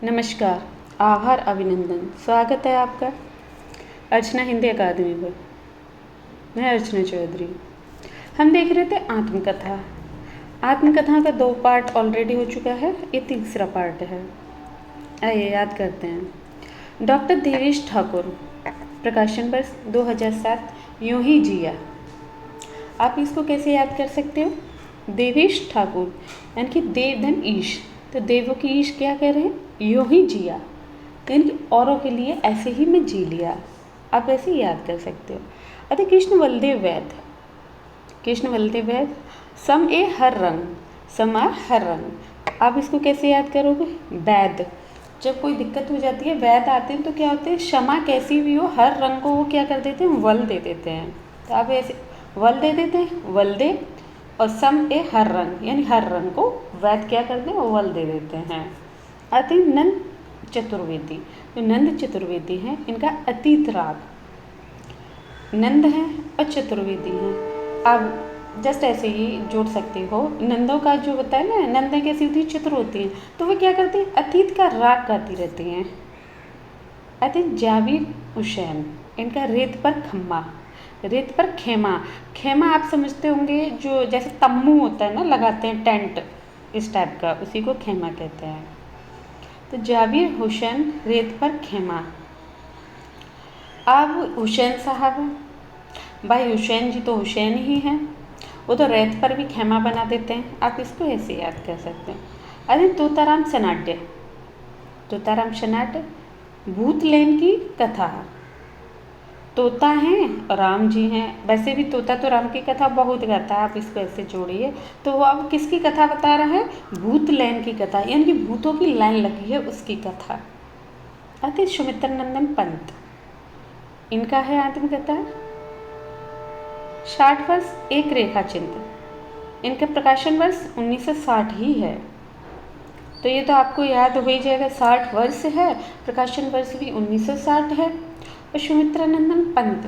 नमस्कार, आभार, अभिनंदन। स्वागत है आपका अर्चना हिंदी अकादमी पर। मैं अर्चना चौधरी। हम देख रहे थे आत्मकथा। आत्मकथा का 2 पार्ट ऑलरेडी हो चुका है, ये तीसरा पार्ट है। आइए याद करते हैं। डॉक्टर देवेश ठाकुर, प्रकाशन वर्ष 2007, यूं ही जिया। आप इसको कैसे याद कर सकते हो? देवेश ठाकुर यानी कि देव धन ईश, तो देवों की ईश क्या कह रहे हैं? यूं ही जिया, यानी कि औरों के लिए ऐसे ही मैं जी लिया। आप ऐसे ही याद कर सकते हो। अरे कृष्ण बलदेव वैद्य, कृष्ण बलदेव वैद्य, सम ए हर रंग, समा हर रंग। आप इसको कैसे याद करोगे? वैद्य, जब कोई दिक्कत हो जाती है वैद्य आते हैं तो क्या होते हैं, क्षमा कैसी भी हो हर रंग को वो क्या कर देते हैं? वल दे देते हैं। तो आप ऐसे वल दे देते हैं, वल दे, और सम ए हर रंग यानी हर रंग को वैद्य क्या करते हैं? वल दे देते हैं। आते हैं नंद चतुर्वेदी। जो नंद चतुर्वेदी हैं इनका अतीत राग, नंद हैं और चतुर्वेदी हैं। आप जस्ट ऐसे ही जोड़ सकते हो। नंदों का जो होता है ना, नंदें कैसी होती हैं? चतुर होती हैं, तो वे क्या करती हैं? अतीत का राग गाती रहती हैं। आते हैं जावेद हुसैन, इनका रेत पर खम्मा, रेत पर खेमा। खेमा आप समझते होंगे, जो जैसे तम्बू होता है ना, लगाते हैं टेंट, इस टाइप का, उसी को खेमा कहते हैं। तो जावेद हुसैन, रेत पर खेमा। अब हुसैन साहब, भाई हुसैन जी तो हुसैन ही हैं, वो तो रेत पर भी खेमा बना देते हैं। आप इसको ऐसे याद कर सकते हैं। अरे तोताराम शनाड्य, तोताराम शनाड्य, भूतलैन की कथा। तोता हैं और राम जी हैं। वैसे भी तोता तो राम की कथा बहुत गाता है, आप इसको ऐसे जोड़िए। तो वो अब किसकी कथा बता रहा है? भूतलैन की कथा, यानी कि भूतों की लाइन लगी है उसकी कथा। आते सुमित्र नंदन पंत, इनका है आत्मकथा 60 वर्ष एक रेखा चिन्ह। इनका प्रकाशन वर्ष 1960 ही है। तो ये तो आपको याद हो ही जाएगा, 60 वर्ष है, प्रकाशन वर्ष भी 1960 है। और सुमित्रा नंदन पंत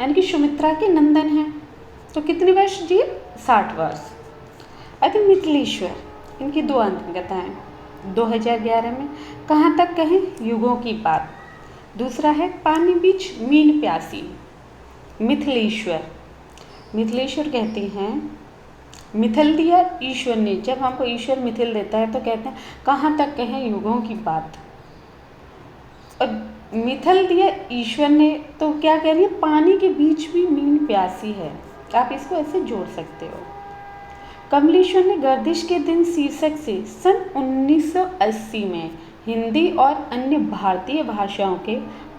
यानी कि सुमित्रा के नंदन हैं, तो कितने वर्ष जी? 60 वर्ष। अति मिथिलेश्वर, इनकी 2 आत्मकथाएं 2011 में। कहाँ तक कहें युगों की बात। दूसरा है पानी बीच मीन प्यासी। मिथिलेश्वर, मिथिलेश्वर कहते हैं मिथिल दिया ईश्वर ने, जब हमको ईश्वर मिथिल देता है तो कहते हैं कहाँ तक कहें युगों की बात। और मिथिल दिया ईश्वर ने, तो क्या कह रही है? पानी के बीच भी मीन प्यासी है। आप इसको ऐसे जोड़ सकते हो। कमलेश्वर ने गर्दिश के दिन शीर्षक से सन 1980 में हिंदी और अन्य भारतीय भाषाओं के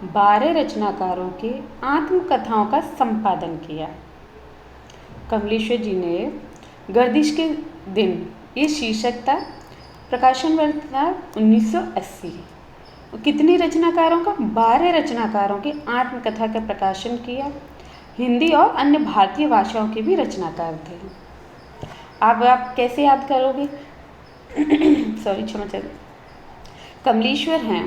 12 रचनाकारों के आत्मकथाओं का संपादन किया। कमलेश्वर जी ने गर्दिश के दिन, ये शीर्षक था, प्रकाशन वर्ष था 1980। कितने रचनाकारों का? 12 रचनाकारों के आत्मकथा का प्रकाशन किया। हिंदी और अन्य भारतीय भाषाओं के भी रचनाकार थे। आप कैसे याद करोगे? सॉरी, क्षमा चाहिए। कमलेश्वर हैं,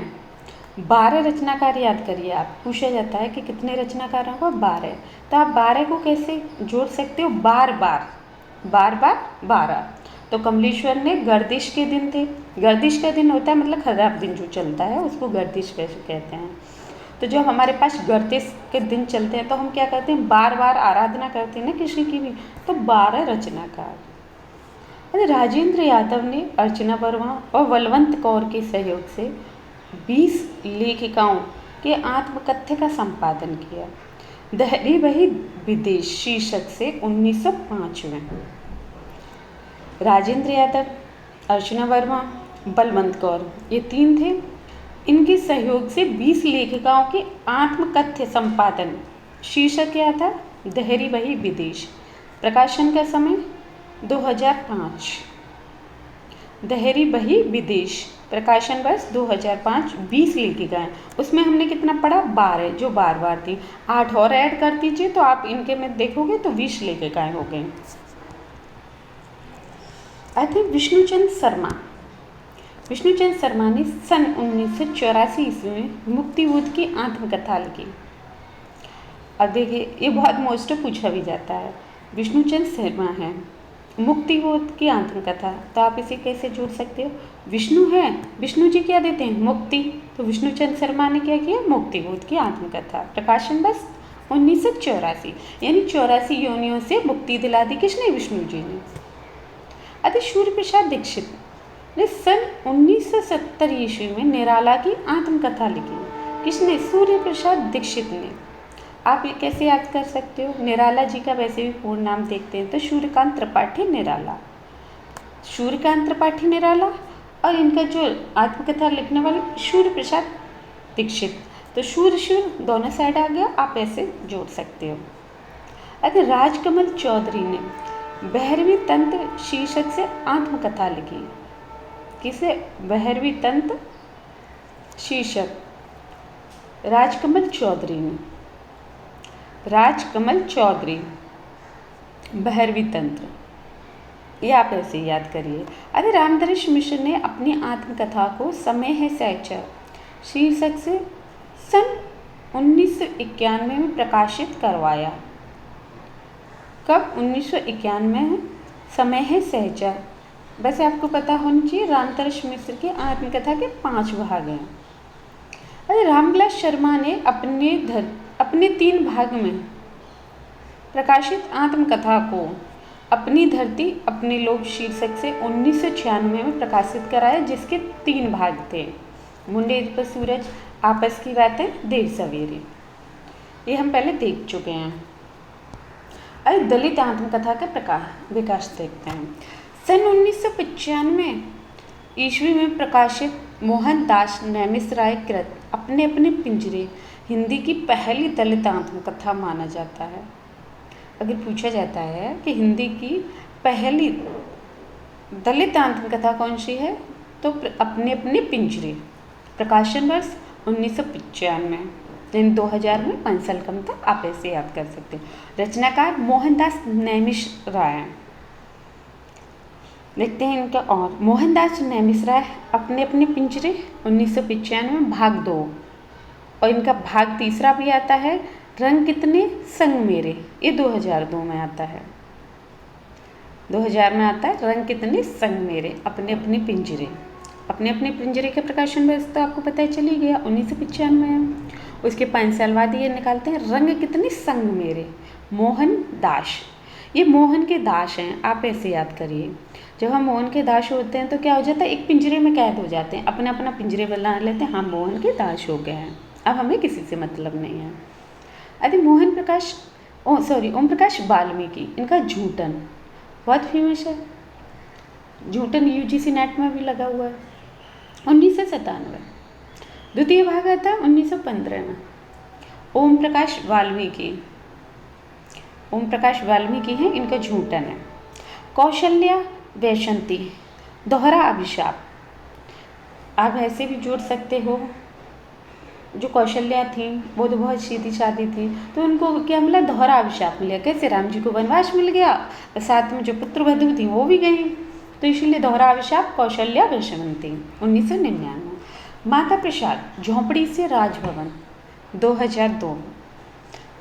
12 रचनाकार याद करिए। आप पूछा जाता है कि कितने रचनाकारों को? 12। तो आप 12 को कैसे जोड़ सकते हो? बार बार 12। तो कमलेश्वर ने गर्दिश के दिन थे, गर्दिश का दिन होता है मतलब खराब दिन जो चलता है उसको गर्दिश कहते हैं। तो जब हमारे पास गर्दिश के दिन चलते हैं तो हम क्या करते हैं? बार बार आराधना करते हैं ना किसी की भी। तो 12 रचनाकार। अरे राजेंद्र यादव ने अर्चना वर्मा और बलवंत कौर के सहयोग से 20 लेखिकाओं के आत्मकथ्य का संपादन किया। दहली बही विदेश शीर्षक से 1905 में। राजेंद्र यादव, अर्चना वर्मा, बलवंत कौर, ये 3 थे। इनके सहयोग से 20 लेखिकाओं के आत्मकथ्य संपादन, शीर्षक क्या था? दहरी बही विदेश। प्रकाशन का समय 2005। दहरी बही विदेश, प्रकाशन वर्ष 2005। 20 लेखिकाएं, उसमें हमने कितना पढ़ा? 12, जो बार बार थी। 8 और ऐड कर दीजिए तो आप इनके में देखोगे तो 20 लेखिकाएं हो गई। आते विष्णुचंद शर्मा। विष्णुचंद शर्मा ने सन 1984 ईस्वी में मुक्तिबोध की आत्मकथा लिखी। अब देखिए, ये बहुत मोस्ट पूछा भी जाता है। विष्णुचंद शर्मा हैं, मुक्तिबोध की आत्मकथा, तो आप इसे कैसे जोड़ सकते हो? विष्णु है, विष्णु जी क्या देते हैं? मुक्ति, तो विष्णुचंद्र शर्मा ने क्या किया? मुक्तिबोध की आत्मकथा, प्रकाशन वर्ष 1984, यानी 84 योनियों से मुक्ति दिला दी किसने? विष्णु जी ने। अति सूर्य प्रसाद दीक्षित ने सन 1970 ईस्वी में निराला की आत्मकथा लिखी। किसने? सूर्य प्रसाद दीक्षित ने। आप ये कैसे याद कर सकते हो? निराला जी का वैसे भी पूर्ण नाम देखते हैं तो सूर्यकांत त्रिपाठी निराला, सूर्यकांत त्रिपाठी निराला, और इनका जो आत्मकथा लिखने वाले सूर्य प्रसाद दीक्षित, तो सूर्य दोनों साइड आ गया, आप ऐसे जोड़ सकते हो। अरे राजकमल चौधरी ने भैरवी तंत्र शीर्षक से आत्मकथा लिखी। किसे? भैरवी तंत्र शीर्षक, राजकमल चौधरी ने, राजकमल चौधरी, भैरवी तंत्र, ये आप ऐसे याद करिए। अरे रामदर्श मिश्र ने अपनी आत्मकथा को समय है सहचर शीर्षक से सन 1991 में प्रकाशित करवाया। कब? 1991 में। समय है सहचर, वैसे आपको पता होना चाहिए रामदर्श मिश्र की आत्मकथा के 5 भाग हैं। अरे रामविलास शर्मा ने अपने 3 भाग में प्रकाशित आत्मकथा को अपनी धरती अपने लोग शीर्षक से 1996 में प्रकाशित कराया, जिसके 3 भाग थे। मुंडेर पर सूरज, आपस की बातें, देर सवेरे, ये हम पहले देख चुके हैं। अरे दलित आत्मकथा का विकास देखते हैं। सन 1995 ईस्वी में प्रकाशित मोहनदास नैमिषराय कृत अपने अपने पिंजरे हिंदी की पहली दलित आत्मकथा माना जाता है। अगर पूछा जाता है कि हिंदी की पहली दलित आत्मकथा कौन सी है, तो अपने अपने पिंजरे, प्रकाशन वर्ष 1995, यानी 2000 में 5 साल कम था, आप ऐसे याद कर सकते हैं। रचनाकार मोहनदास नैमिषराय, देखते हैं इनका। और मोहनदास नैमिषराय अपने अपने पिंजरे 1995 में भाग 2, और इनका भाग 3 भी आता है, रंग कितने संग मेरे, ये 2002 में आता है, 2000 में आता है रंग कितने संग मेरे, अपने अपने पिंजरे। अपने अपने पिंजरे के प्रकाशन वर्ष तो आपको पता ही चली गया, 1995 है। उसके 5 साल बाद ये निकालते हैं रंग कितने संग मेरे, मोहन दास, ये मोहन के दास हैं, आप ऐसे याद करिए। जब हम मोहन के दास होते हैं तो क्या हो जाता है? एक पिंजरे में कैद हो जाते हैं, अपना अपना पिंजरे बना लेते हैं, हम मोहन के दास हो गए हैं, अब हमें किसी से मतलब नहीं है। अरे ओम प्रकाश वाल्मीकि, इनका झूठन बहुत फेमस है, झूठन UGC नेट में भी लगा हुआ है, 1997। द्वितीय भाग आता है 1915 में। ओम प्रकाश वाल्मीकि हैं, इनका झूठन है। कौशल्या वैशंती, दोहरा अभिशाप, आप ऐसे भी जोड़ सकते हो। जो कौशल्या थी वो तो बहुत सीधी सादी थी, तो उनको क्या मिला? दोहरा अभिशाप मिला। कैसे? राम जी को वनवास मिल गया और साथ में जो पुत्रवधू थी वो भी गई, तो इसीलिए दोहरा अभिशाप कौशल्या वैशंती, 1999। माता प्रसाद, झोंपड़ी से राजभवन, 2002,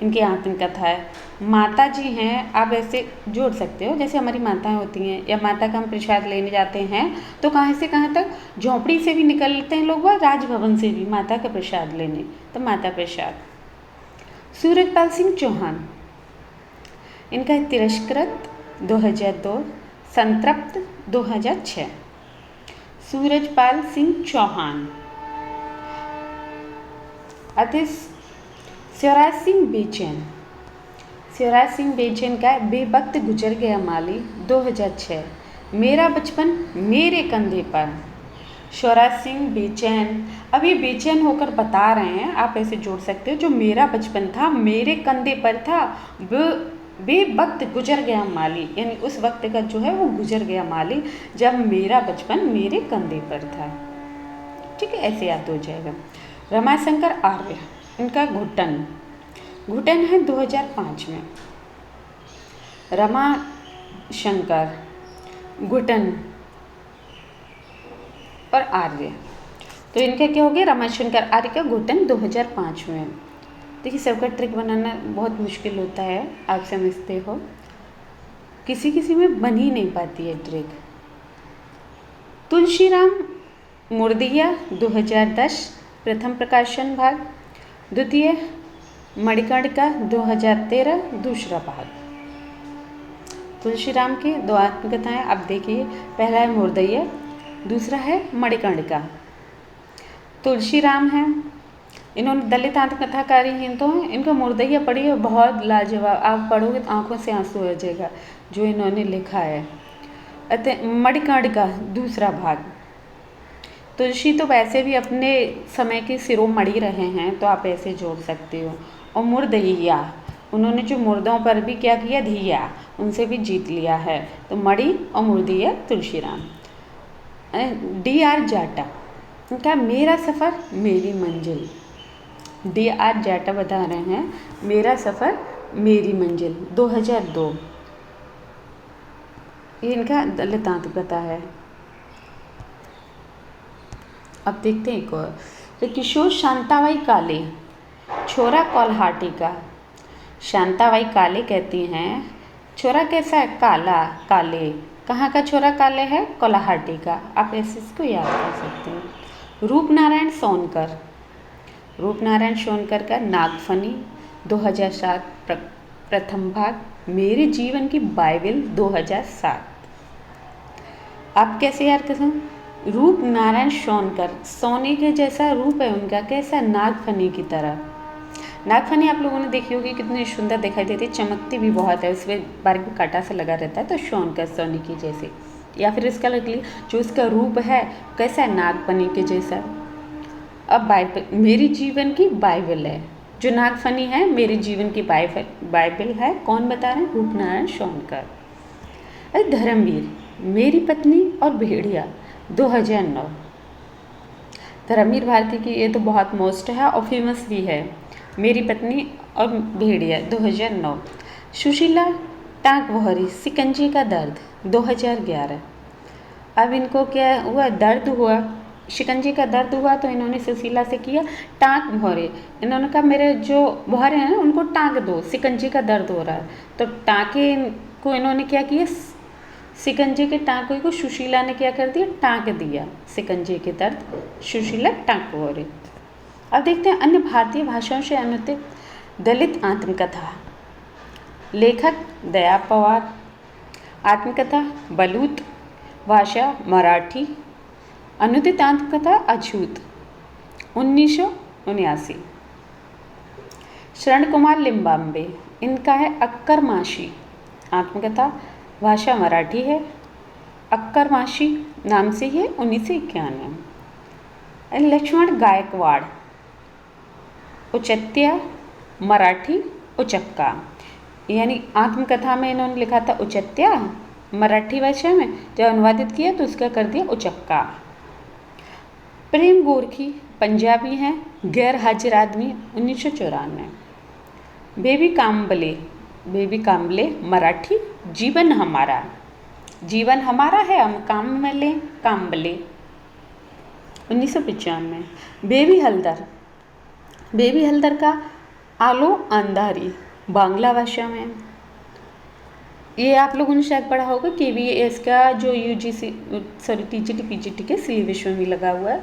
इनकी आत्मकथा है। माता जी हैं, आप ऐसे जोड़ सकते हो, जैसे हमारी माताएं होती हैं या माता का हम प्रसाद लेने जाते हैं तो कहाँ से कहाँ तक? झोंपड़ी से भी निकलते हैं लोग, राजभवन से भी माता का प्रसाद लेने, तो माता प्रसाद। सूरजपाल सिंह चौहान, इनका तिरस्कृत 2002, संतृप्त 2006। सूरजपाल सिंह चौहान। शिवराज सिंह बेचैन, शिवराज सिंह बेचैन का बेवक्त गुजर गया माली, 2006। मेरा बचपन मेरे कंधे पर, शिवराज सिंह बेचैन, अब ये बेचैन होकर बता रहे हैं, आप ऐसे जोड़ सकते हो, जो मेरा बचपन था मेरे कंधे पर था, बेवक्त गुजर गया माली, यानी उस वक्त का जो है वो गुजर गया माली जब मेरा बचपन मेरे कंधे पर था। ठीक है, ऐसे याद हो जाएगा। रमाशंकर आर्य, इनका घुटन है 2005 में। रमाशंकर, घुटन और आर्य, तो इनका क्या हो गया? रमाशंकर आर्य का घुटन 2005 में। देखिए सबका ट्रिक बनाना बहुत मुश्किल होता है, आप समझते हो। किसी किसी में बन ही नहीं पाती है ट्रिक। तुलसीराम मुर्दिया 2010 प्रथम प्रकाशन भाग, द्वितीय मणिकर्णिका 2013 दूसरा भाग। तुलसीराम की दो आत्मकथाएं आप देखिए, पहला है मुर्दिया, दूसरा है मणिकर्णिका। तुलसीराम हैं, इन्होंने दलित आत्मकथाकारी हैं, तो इनका मुर्दिया पढ़िए, बहुत लाजवाब, आप पढ़ोगे तो आंखों से आंसू आ जाएगा जो इन्होंने लिखा है। अतः मणिकर्णिका दूसरा भाग। तुलसी तो वैसे भी अपने समय के शिरोमणि रहे हैं, तो आप ऐसे जोड़ सकते हो। और मुर्दिया, उन्होंने जो मुर्दों पर भी क्या किया, धिया, उनसे भी जीत लिया है। तो मणि और मुर्दिया तुलसीराम। D.R. जाटा, उनका मेरा सफ़र मेरी मंजिल। D.R. जाटा बता रहे हैं मेरा सफ़र मेरी मंजिल 2002, ये इनका दलित आत्मकथा है। अब देखते हैं एक और। तो किशोर शांताबाई काले, छोरा कोल्हाटी का। शांताबाई काले कहती हैं छोरा कैसा है, काला, काले। कहाँ का छोरा काले है, कोल्हाटी का। आप ऐसे इसको याद कर सकते हैं। रूपनारायण सोनकर, रूपनारायण सोनकर का नागफनी 2007 प्रथम भाग, मेरे जीवन की बाइबल 2007। आप कैसे याद कर सकते, रूपनारायण सोनकर, सोने के जैसा रूप है उनका, कैसा, नागफनी की तरह। नागफनी आप लोगों ने देखी होगी, कितनी सुंदर दिखाई देती है, चमकती भी बहुत है, उसमें बारीक में कांटा से लगा रहता है। तो सोनकर, सोने की जैसे, या फिर इसका लगली जो इसका रूप है कैसा है, नागफनी के जैसा। अब बाइबल मेरी जीवन की बाइबल है, जो नागफनी है मेरे जीवन की बाइबल है। कौन बता रहे हैं, रूपनारायण सोनकर। अरे धर्मवीर, मेरी पत्नी और भेड़िया 2009। धर्मवीर भारती की ये तो बहुत मोस्ट है और फेमस भी है, मेरी पत्नी और भेड़िया 2009। सुशीला टांकभौरी, शिकंजे का दर्द 2011। अब इनको क्या हुआ, दर्द हुआ, शिकंजे का दर्द हुआ, तो इन्होंने सुशीला से किया टांक भौरे। इन्होंने कहा मेरे जो भौरे हैं उनको टांक दो, शिकंजे का दर्द हो रहा है। तो टाँके को इन्होंने क्या किया, शिकंजे के टाँके को सुशीला ने क्या कर दिया, टाँक दिया, शिकंजे के दर्द, सुशीला टांक भौरे। अब देखते हैं अन्य भारतीय भाषाओं से अनुदित दलित आत्मकथा। लेखक दया पवार, आत्मकथा बलूत, भाषा मराठी, अनुदित आत्मकथा अछूत 1979। शरण कुमार लिम्बाम्बे, इनका है अक्कर माशी, आत्मकथा, भाषा मराठी है, अक्कर माशी नाम से ही 1991। लक्ष्मण गायकवाड़, उचत्या, मराठी उचक्का, यानी आत्मकथा में इन्होंने लिखा था उचत्या, मराठी भाषा में जब अनुवादित किया तो उसका कर दिया उचक्का। प्रेम गोरखी, पंजाबी हैं, गैर हाजिर आदमी 1994। बेबी काम्बले, बेबी काम्बले मराठी, जीवन हमारा, जीवन हमारा है हम काम में लें, काम्बले 1995। बेबी हलदर, बेबी हलदर का आलो अंधारी, बांग्ला भाषा में। ये आप लोगों ने शायद पढ़ा होगा, KVS का जो UGC सॉरी TGT PGT के सिलेबस में भी लगा हुआ है,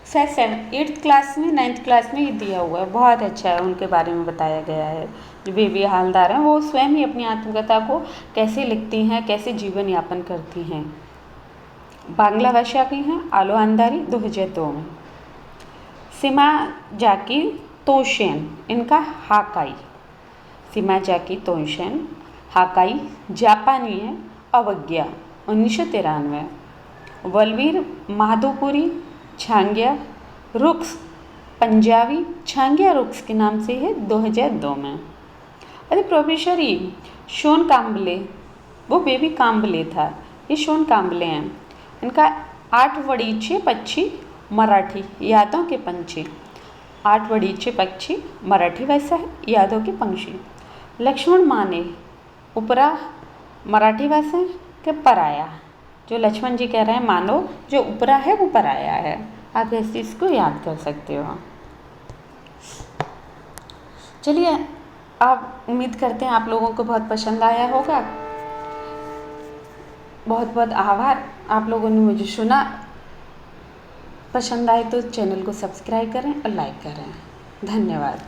शायद 8th क्लास में 9th क्लास में ये दिया हुआ है, बहुत अच्छा है, उनके बारे में बताया गया है। जो बेबी हलदर हैं वो स्वयं ही अपनी आत्मकथा को कैसे लिखती हैं, कैसे जीवन यापन करती हैं। बांग्ला भाषा की हैं, आलो अंधारी 2002 में। सीमा जाकी तोशेन, इनका हाकाई, सीमा जाकी तोशेन हाकाई, जापानी है, अवज्ञा 1993। बलवीर माधोपुरी, छांग्या रुक्स, पंजाबी छांग्या रुक्स के नाम से है 2002 में। अरे प्रोफेसर ई शोन काम्बले, वो बेबी काम्बले था, ये शोन काम्बले हैं। इनका 8 वड़ीचे पक्षी मराठी, यादों के पंछी, 8 वड़ीचे पक्षी मराठी भाषा है, यादों के पंछी। लक्ष्मण माने, उपरा मराठी भाषा के पराया, जो लक्ष्मण जी कह रहे हैं मानो जो उपरा है वो पराया है। आप इस चीज़ को याद कर सकते हो। चलिए, आप उम्मीद करते हैं आप लोगों को बहुत पसंद आया होगा। बहुत बहुत आभार, आप लोगों ने मुझे सुना। पसंद आए तो चैनल को सब्सक्राइब करें और लाइक करें। धन्यवाद।